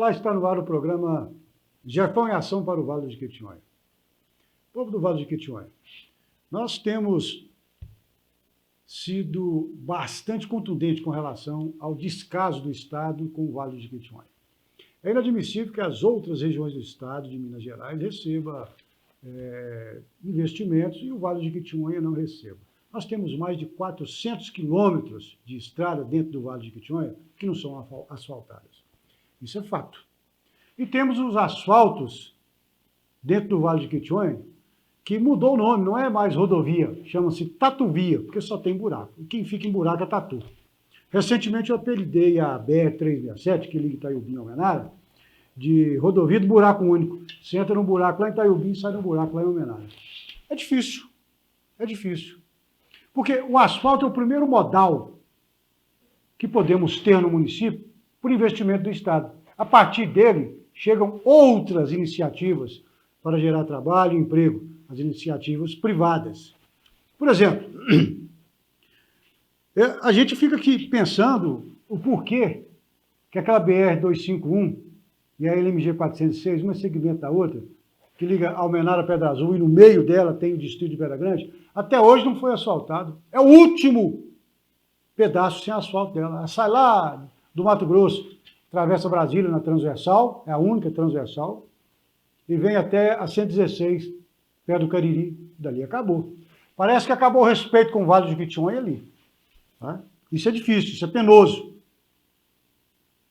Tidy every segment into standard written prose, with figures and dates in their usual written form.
Olá, está no ar o programa Jefão em Ação para o Vale do Jequitinhonha. Povo do Vale do Jequitinhonha, nós temos sido bastante contundentes com relação ao descaso do Estado com o Vale do Jequitinhonha. É inadmissível que as outras regiões do Estado, de Minas Gerais, recebam investimentos e o Vale do Jequitinhonha não receba. Nós temos mais de 400 quilômetros de estrada dentro do Vale do Jequitinhonha que não são asfaltadas. Isso é fato. E temos os asfaltos dentro do Vale do Jequitinhonha que mudou o nome, não é mais rodovia, chama-se tatuvia, porque só tem buraco. E quem fica em buraco é tatu. Recentemente eu apelidei a BR-367, que liga Itaiubim ao Almenara, de rodovia do buraco único. Você entra num buraco lá em Itaiubim e sai num buraco lá em Almenara. É difícil. É difícil. Porque o asfalto é o primeiro modal que podemos ter no município por investimento do Estado. A partir dele, chegam outras iniciativas para gerar trabalho e emprego, as iniciativas privadas. Por exemplo, a gente fica aqui pensando o porquê que aquela BR-251 e a LMG 406, uma é segmento da outra, que liga Almenara a Pedra Azul e no meio dela tem o distrito de Pedra Grande, até hoje não foi asfaltado. É o último pedaço sem asfalto dela. Ela sai lá do Mato Grosso, atravessa Brasília na transversal, é a única transversal, e vem até a 116, perto do Cariri, dali acabou. Parece que acabou o respeito com o Vale do Jequitinhonha ali. Tá? Isso é difícil, isso é penoso.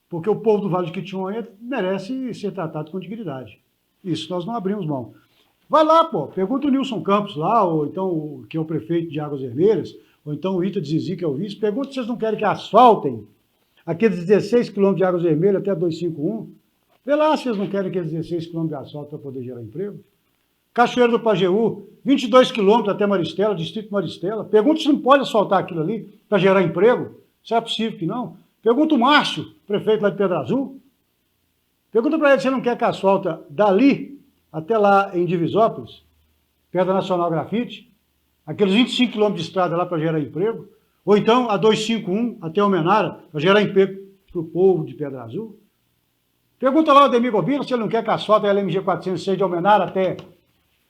Porque o povo do Vale do Jequitinhonha merece ser tratado com dignidade. Isso nós não abrimos mão. Vai lá, pô, pergunta o Nilson Campos lá, ou então, que é o prefeito de Águas Vermelhas, ou então o Ita de Zizi, que é o vice, pergunta se vocês não querem que asfaltem aqueles 16 quilômetros de Águas Vermelhas até 251. Vê lá se vocês não querem aqueles 16 quilômetros de asfalto para poder gerar emprego. Cachoeira do Pajeú, 22 quilômetros até Maristela, distrito Maristela. Pergunta se não pode asfaltar aquilo ali para gerar emprego. Se é possível que não. Pergunta o Márcio, prefeito lá de Pedra Azul. Pergunta para ele se ele não quer que asfalta dali até lá em Divisópolis, perto da Nacional Grafite, aqueles 25 quilômetros de estrada lá para gerar emprego. Ou então a 251 até Almenara, para gerar emprego para o povo de Pedra Azul. Pergunta lá ao Ademir Gobino se ele não quer que asfalta a LMG 406 de Almenara até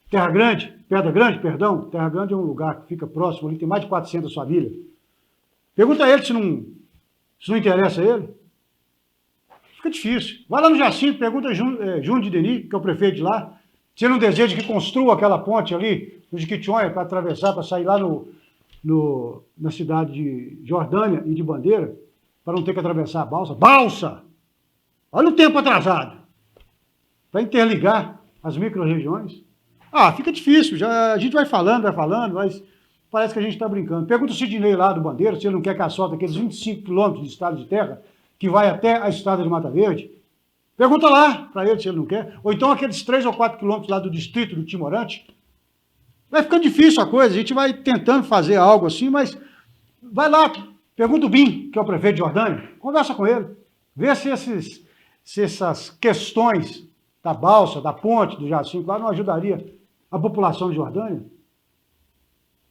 Terra Grande, Pedra Grande, perdão. Terra Grande é um lugar que fica próximo ali, tem mais de 400 famílias. Pergunta a ele se não interessa a ele. Fica difícil. Vai lá no Jacinto, pergunta a Júnior de Denis, que é o prefeito de lá, se ele não deseja que construa aquela ponte ali no Jequitinhonha para atravessar, para sair lá na cidade de Jordânia e de Bandeira, para não ter que atravessar a balsa. Balsa! Olha o tempo atrasado. Para interligar as micro-regiões. Fica difícil. Já, a gente vai falando, mas parece que a gente está brincando. Pergunta o Sidney lá do Bandeira, se ele não quer que asfalta aqueles 25 quilômetros de estrada de terra, que vai até a estrada de Mata Verde. Pergunta lá para ele se ele não quer. Ou então aqueles 3 ou 4 quilômetros lá do distrito do Timorante. Vai ficando difícil a coisa, a gente vai tentando fazer algo assim, mas vai lá, pergunta o Bim, que é o prefeito de Jordânia, conversa com ele, vê se essas questões da balsa, da ponte, do Jacinto lá não ajudaria a população de Jordânia.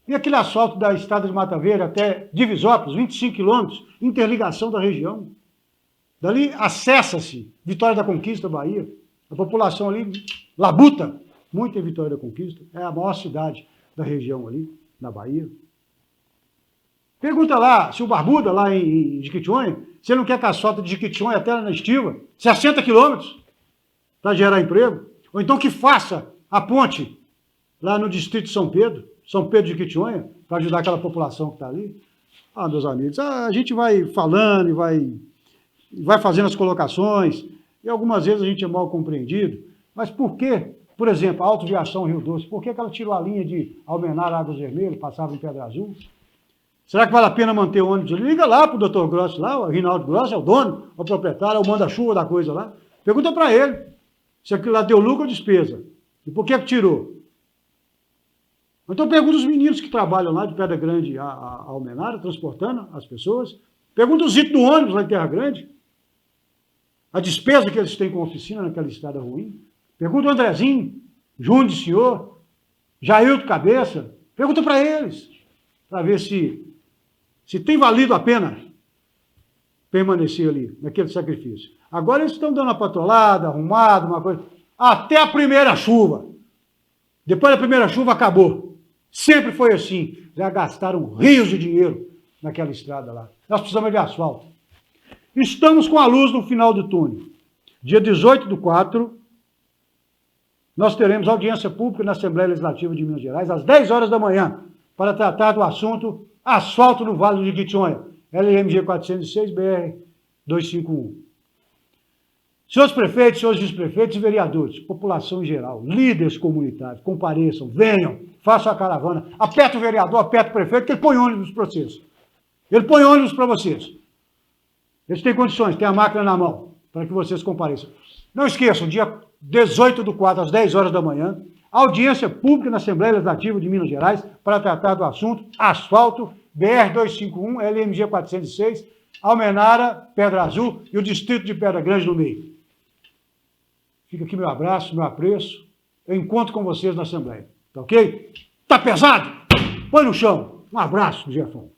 E aquele asfalto da estrada de Mata Verde até Divisópolis, 25 quilômetros, interligação da região. Dali acessa-se Vitória da Conquista, Bahia. A população ali labuta muito em Vitória da Conquista. É a maior cidade da região ali, na Bahia. Pergunta lá se o Barbuda, lá em Jequitinhonha, se ele não quer que asfalta de Jequitinhonha até na Estiva, 60 quilômetros, para gerar emprego. Ou então que faça a ponte lá no distrito de São Pedro de Jequitinhonha, para ajudar aquela população que está ali. Meus amigos, a gente vai falando e vai fazendo as colocações, e algumas vezes a gente é mal compreendido, mas por que, por exemplo, a autoviação Rio Doce, por que ela tirou a linha de Almenara Águas Vermelhas, passava em Pedra Azul? Será que vale a pena manter o ônibus ali? Liga lá para o Dr. Gross lá, o Rinaldo Gross é o dono, é o proprietário, é o manda-chuva da coisa lá. Pergunta para ele se aquilo lá deu lucro ou despesa. E por que tirou? Então pergunta os meninos que trabalham lá de Pedra Grande a Almenara, transportando as pessoas. Pergunta os itens do ônibus lá em Terra Grande. A despesa que eles têm com a oficina naquela estrada ruim. Pergunta o Andrezinho, Júnior de Senhor, Jailton Cabeça. Pergunta para eles, para ver se tem valido a pena permanecer ali, naquele sacrifício. Agora eles estão dando uma patolada, arrumado, uma coisa. Até a primeira chuva. Depois da primeira chuva, acabou. Sempre foi assim. Já gastaram rios de dinheiro naquela estrada lá. Nós precisamos de asfalto. Estamos com a luz no final do túnel. Dia 18/4, nós teremos audiência pública na Assembleia Legislativa de Minas Gerais, às 10 horas da manhã, para tratar do assunto asfalto no Vale do Jequitinhonha, LMG 406, BR 251. Senhores prefeitos, senhores vice-prefeitos e vereadores, população em geral, líderes comunitários, compareçam, venham, façam a caravana, aperta o vereador, aperta o prefeito, que ele põe ônibus para vocês. Ele põe ônibus para vocês. Eles têm condições, têm a máquina na mão, para que vocês compareçam. Não esqueçam, dia 18/4, às 10 horas da manhã, audiência pública na Assembleia Legislativa de Minas Gerais para tratar do assunto asfalto, BR 251, LMG 406, Almenara, Pedra Azul e o distrito de Pedra Grande no meio. Fica aqui meu abraço, meu apreço. Eu encontro com vocês na Assembleia. Tá ok? Tá pesado? Põe no chão. Um abraço, Jefão.